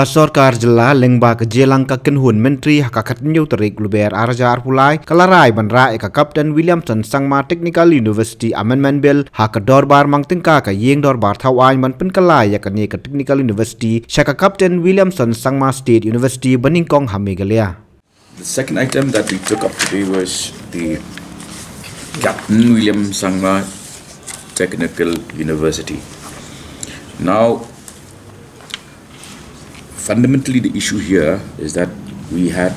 Ka Sorkar jela lengba ke jelang ka kenhun menteri hakakat new terik luber arjar pulai kalarai banra ka Captain Williamson Sangma Technical University Amendment Bill hakadorbar mangtingka ka yeng dorbar thawain man pynkylla ya ka Technical University shaka Captain Williamson Sangma State University Baningkong Meghalaya. The second item that we took up today was the Captain William Sangma Technical University. Now, fundamentally the issue here is that we had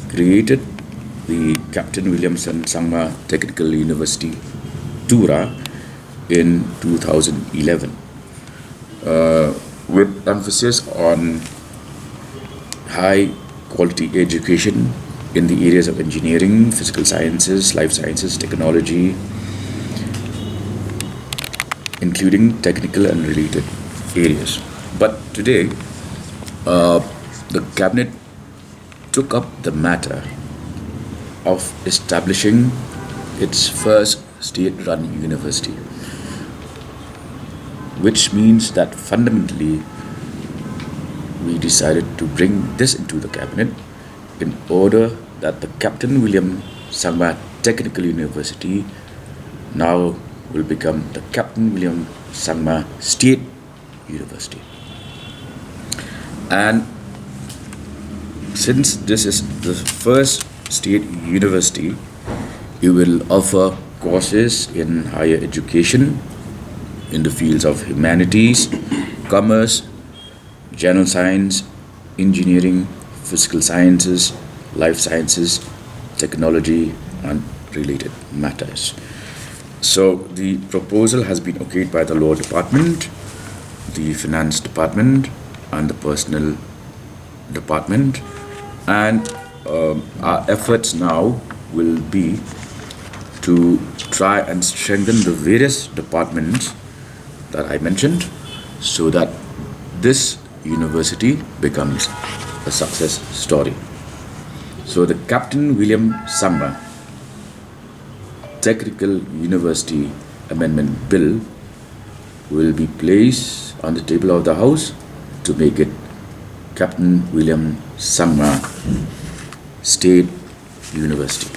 created the Captain Williamson Sangma Technical University, Tura, in 2011 with emphasis on high quality education in the areas of engineering, physical sciences, life sciences, technology, including technical and related areas. But today, the Cabinet took up the matter of establishing its first state-run university, which means that fundamentally we decided to bring this into the Cabinet in order that the Captain William Sangma Technical University now will become the Captain William Sangma State University. And since this is the first state university, it will offer courses in higher education in the fields of humanities, commerce, general science, engineering, physical sciences, life sciences, technology, and related matters. So the proposal has been okayed by the Law Department, the Finance Department, and the Personnel Department, and our efforts now will be to try and strengthen the various departments that I mentioned so that this university becomes a success story. So the Captain William Sangma Technical University Amendment Bill will be placed on the table of the House to make it Captain William Sangma State University.